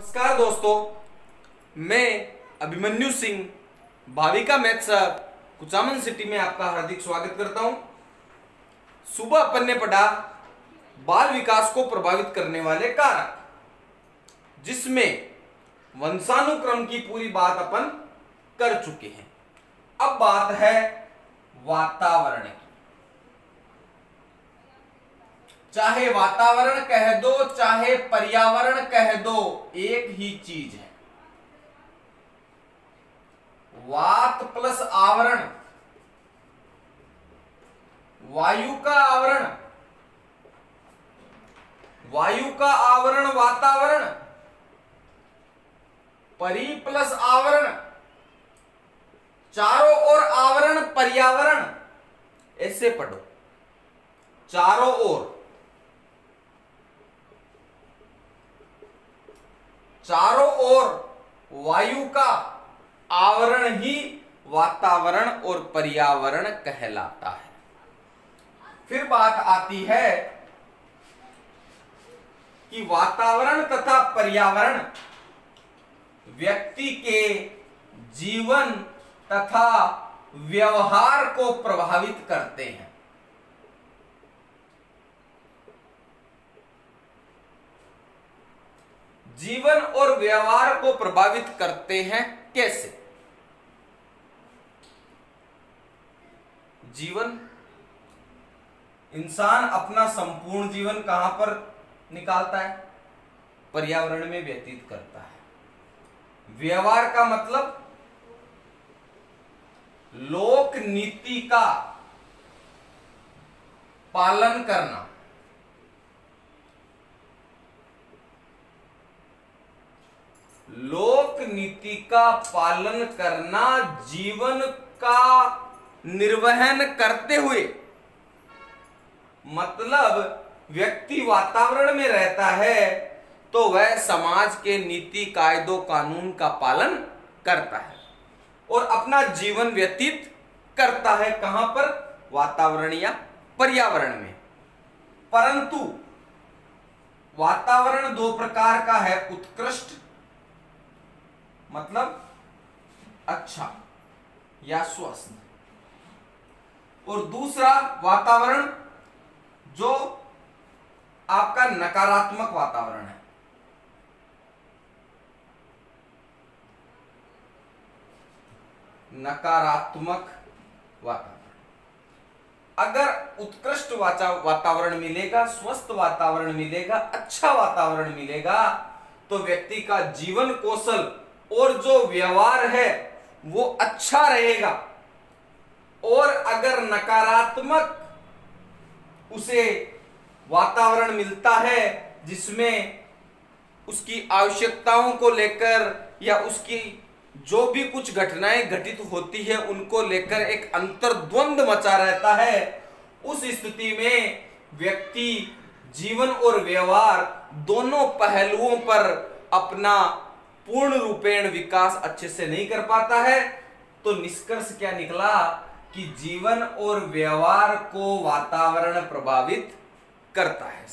नमस्कार दोस्तों, मैं Abhimanyu Singh Bhavika math sir Kuchaman city में आपका हार्दिक स्वागत करता हूं। सुबह अपन ने पढ़ा बाल विकास को प्रभावित करने वाले कारक, जिसमें वंशानुक्रम की पूरी बात अपन कर चुके हैं। अब बात है वातावरण की। चाहे वातावरण कह दो चाहे पर्यावरण कह दो, एक ही चीज है। वात प्लस आवरण, वायु का आवरण, वायु का आवरण वातावरण, परि प्लस आवरण, चारों ओर आवरण पर्यावरण। ऐसे पढ़ो, चारों ओर, चारों ओर वायु का आवरण ही वातावरण और पर्यावरण कहलाता है। फिर बात आती है कि वातावरण तथा पर्यावरण व्यक्ति के जीवन तथा व्यवहार को प्रभावित करते हैं। जीवन और व्यवहार को प्रभावित करते हैं कैसे? जीवन, इंसान अपना संपूर्ण जीवन कहां पर निकालता है? पर्यावरण में व्यतीत करता है। व्यवहार का मतलब लोक नीति का पालन करना, लोक नीति का पालन करना, जीवन का निर्वहन करते हुए। मतलब व्यक्ति वातावरण में रहता है तो वह समाज के नीति कायदों कानून का पालन करता है और अपना जीवन व्यतीत करता है। कहां पर? वातावरण या पर्यावरण में। परंतु वातावरण दो प्रकार का है, उत्कृष्ट मतलब अच्छा या स्वस्थ, और दूसरा वातावरण जो आपका नकारात्मक वातावरण है। नकारात्मक वातावरण। अगर उत्कृष्ट वातावरण मिलेगा, स्वस्थ वातावरण मिलेगा, अच्छा वातावरण मिलेगा, तो व्यक्ति का जीवन कौशल और जो व्यवहार है वो अच्छा रहेगा। और अगर नकारात्मक उसे वातावरण मिलता है जिसमें उसकी आवश्यकताओं को लेकर या उसकी जो भी कुछ घटनाएं घटित होती है उनको लेकर एक अंतर्द्वंद मचा रहता है, उस स्थिति में व्यक्ति जीवन और व्यवहार दोनों पहलुओं पर अपना पूर्ण रूपेण विकास अच्छे से नहीं कर पाता है। तो निष्कर्ष क्या निकला कि जीवन और व्यवहार को वातावरण प्रभावित करता है।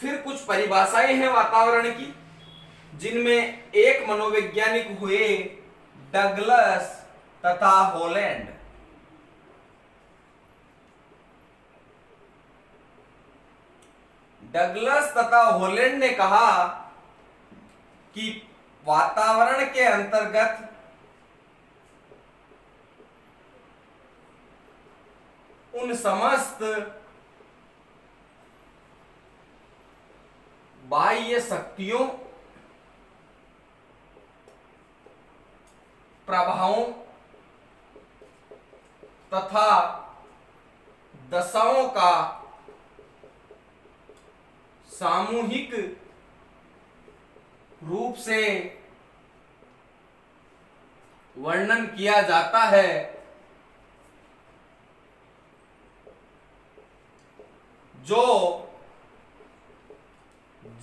फिर कुछ परिभाषाएं हैं वातावरण की, जिनमें एक मनोवैज्ञानिक हुए डगलस तथा हॉलैंड। डगलस तथा हॉलैंड ने कहा कि वातावरण के अंतर्गत उन समस्त बाह्य शक्तियों, प्रभावों तथा दशाओं का सामूहिक रूप से वर्णन किया जाता है, जो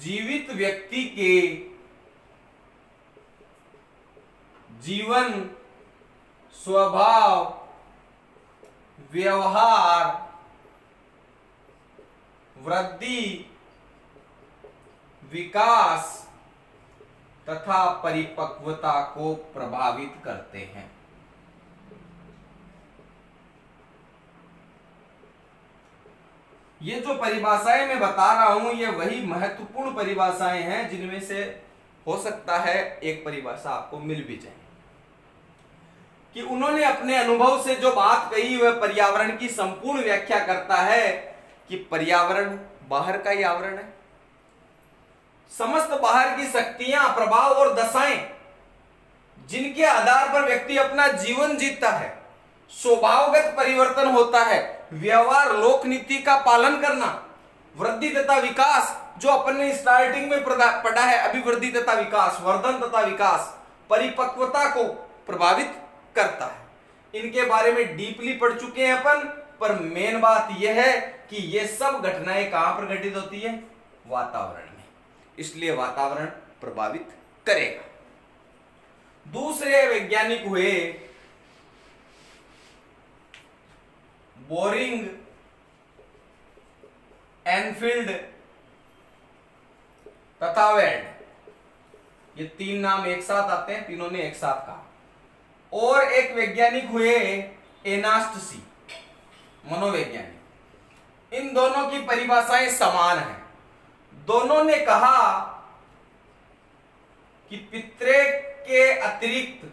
जीवित व्यक्ति के जीवन, स्वभाव, व्यवहार, वृद्धि, विकास तथा परिपक्वता को प्रभावित करते हैं। ये जो परिभाषाएं मैं बता रहा हूं ये वही महत्वपूर्ण परिभाषाएं हैं जिनमें से हो सकता है एक परिभाषा आपको मिल भी जाए कि उन्होंने अपने अनुभव से जो बात कही वह पर्यावरण की संपूर्ण व्याख्या करता है कि पर्यावरण बाहर का ही आवरण है। समस्त बाहर की शक्तियां, प्रभाव और दशाएं जिनके आधार पर व्यक्ति अपना जीवन जीता है, स्वभावगत परिवर्तन होता है, व्यवहार लोक नीति का पालन करना, वृद्धि तथा विकास जो अपन ने स्टार्टिंग में पढ़ा है, अभिवृद्धि तथा विकास, वर्धन तथा विकास, परिपक्वता को प्रभावित करता है। इनके बारे में डीपली पढ़ चुके हैं अपन, पर मेन बात यह है कि ये सब घटनाएं कहां पर घटित होती है? वातावरण में। इसलिए वातावरण प्रभावित करेगा। दूसरे वैज्ञानिक हुए बोरिंग, एनफील्ड तथा वेल्ड। ये तीन नाम एक साथ आते हैं, तीनों ने एक साथ कहा। और एक वैज्ञानिक हुए एनास्ट सी, मनोवैज्ञानिक। इन दोनों की परिभाषाएं समान हैं। दोनों ने कहा कि पितृक के अतिरिक्त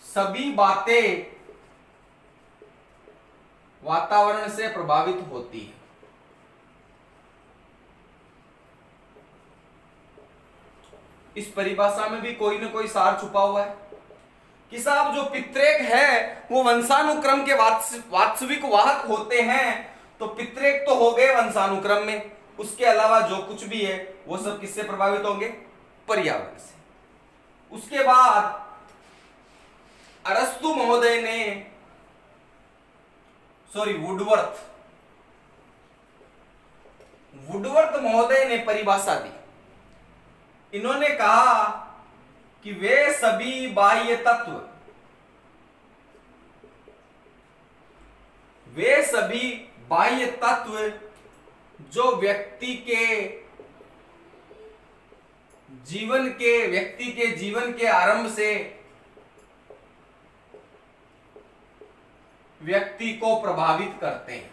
सभी बातें वातावरण से प्रभावित होती हैं। इस परिभाषा में भी कोई ना कोई सार छुपा हुआ है कि साहब जो पितृक है वो वंशानुक्रम के वास्तविक वाहक होते हैं। तो पितृक तो हो गए वंशानुक्रम में, उसके अलावा जो कुछ भी है वो सब किससे प्रभावित होंगे? पर्यावरण से। उसके बाद अरस्तु महोदय ने, वुडवर्थ महोदय ने परिभाषा दी। इन्होंने कहा कि वे सभी बाह्य तत्व जो व्यक्ति के जीवन के आरंभ से व्यक्ति को प्रभावित करते हैं।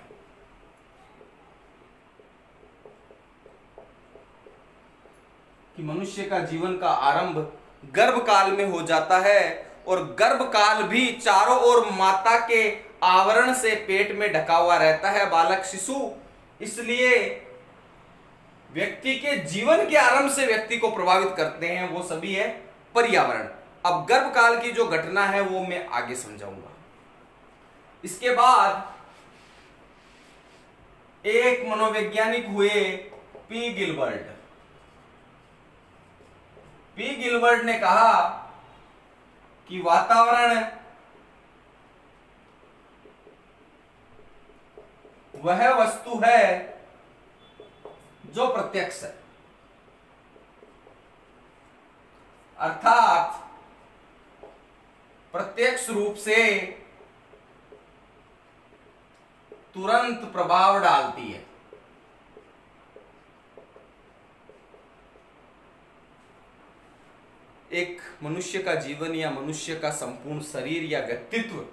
कि मनुष्य का जीवन का आरंभ गर्भ काल में हो जाता है और गर्भ काल भी चारों ओर माता के आवरण से पेट में ढका हुआ रहता है बालक शिशु। इसलिए व्यक्ति के जीवन के आरंभ से व्यक्ति को प्रभावित करते हैं वो सभी है पर्यावरण। अब गर्भ काल की जो घटना है वो मैं आगे समझाऊंगा। इसके बाद एक मनोवैज्ञानिक हुए पी गिलबर्ट ने कहा कि वातावरण वह वस्तु है जो प्रत्यक्ष है, अर्थात प्रत्यक्ष रूप से तुरंत प्रभाव डालती है। एक मनुष्य का जीवन या मनुष्य का संपूर्ण शरीर या व्यक्तित्व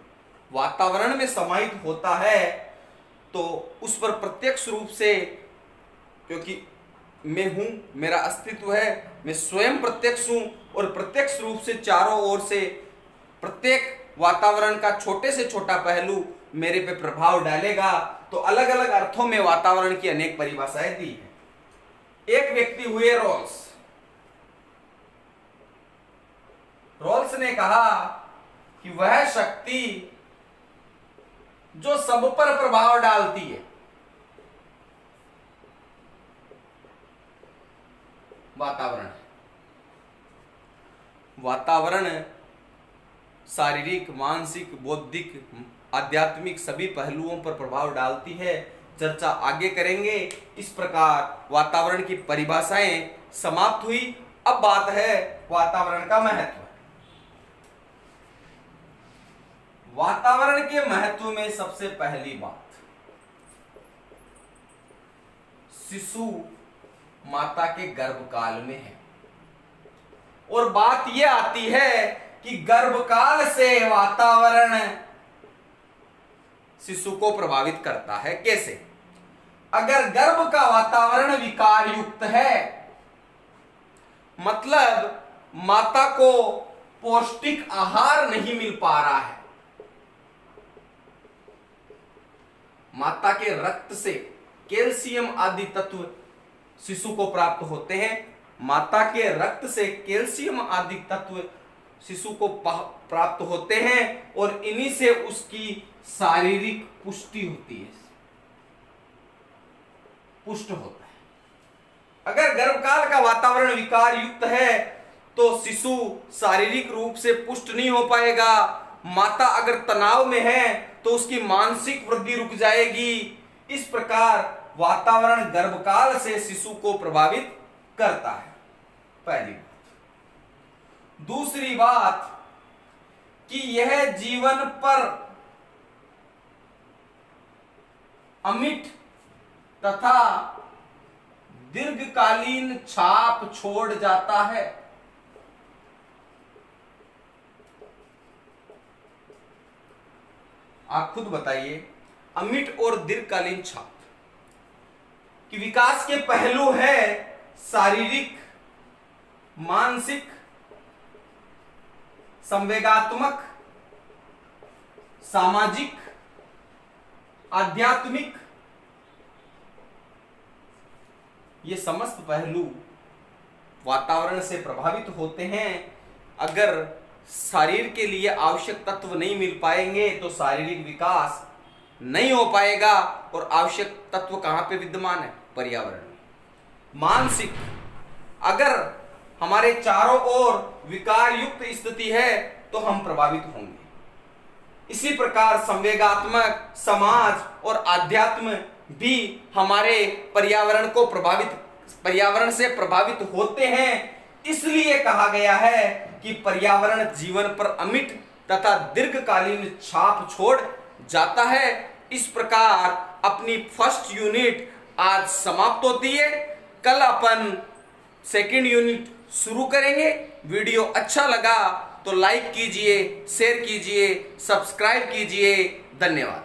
वातावरण में समाहित होता है तो उस पर प्रत्यक्ष रूप से, क्योंकि मैं हूं, मेरा अस्तित्व है, मैं स्वयं प्रत्यक्ष हूं और प्रत्यक्ष रूप से चारों ओर से प्रत्येक वातावरण का छोटे से छोटा पहलू मेरे पे प्रभाव डालेगा। तो अलग अलग अर्थों में वातावरण की अनेक परिभाषाएं दी है। एक व्यक्ति हुए रॉल्स ने कहा कि वह शक्ति जो सब पर प्रभाव डालती है वातावरण शारीरिक, मानसिक, बौद्धिक, आध्यात्मिक सभी पहलुओं पर प्रभाव डालती है। चर्चा आगे करेंगे। इस प्रकार वातावरण की परिभाषाएं समाप्त हुई। अब बात है वातावरण का महत्व। वातावरण के महत्व में सबसे पहली बात, शिशु माता के गर्भकाल में है। और बात यह आती है कि गर्भकाल से वातावरण शिशु को प्रभावित करता है। कैसे? अगर गर्भ का वातावरण विकार युक्त है, मतलब माता को पौष्टिक आहार नहीं मिल पा रहा है, माता के रक्त से कैल्शियम आदि तत्व शिशु को प्राप्त होते हैं, माता के रक्त से कैल्शियम आदि तत्व शिशु को प्राप्त होते हैं और इन्हीं से उसकी शारीरिक पुष्टि होती है, पुष्ट होता है। अगर गर्भकाल का वातावरण विकार युक्त है तो शिशु शारीरिक रूप से पुष्ट नहीं हो पाएगा। माता अगर तनाव में है तो उसकी मानसिक वृद्धि रुक जाएगी। इस प्रकार वातावरण गर्भकाल से शिशु को प्रभावित करता है, पहली बात। दूसरी बात कि यह जीवन पर अमिट तथा दीर्घकालीन छाप छोड़ जाता है। आप खुद बताइए, अमिट और दीर्घकालीन छाप कि विकास के पहलू है शारीरिक, मानसिक, संवेगात्मक, सामाजिक, आध्यात्मिक। ये समस्त पहलू वातावरण से प्रभावित होते हैं। अगर शरीर के लिए आवश्यक तत्व नहीं मिल पाएंगे तो शारीरिक विकास नहीं हो पाएगा। और आवश्यक तत्व कहां पे विद्यमान है? पर्यावरण में। मानसिक, अगर हमारे चारों ओर विकार युक्त स्थिति है तो हम प्रभावित होंगे। इसी प्रकार संवेगात्मक, समाज और आध्यात्म भी हमारे पर्यावरण से प्रभावित होते हैं। इसलिए कहा गया है कि पर्यावरण जीवन पर अमिट तथा दीर्घकालीन छाप छोड़ जाता है। इस प्रकार अपनी फर्स्ट यूनिट आज समाप्त होती है। कल अपन सेकंड यूनिट शुरू करेंगे। वीडियो अच्छा लगा तो लाइक कीजिए, शेयर कीजिए, सब्सक्राइब कीजिए। धन्यवाद।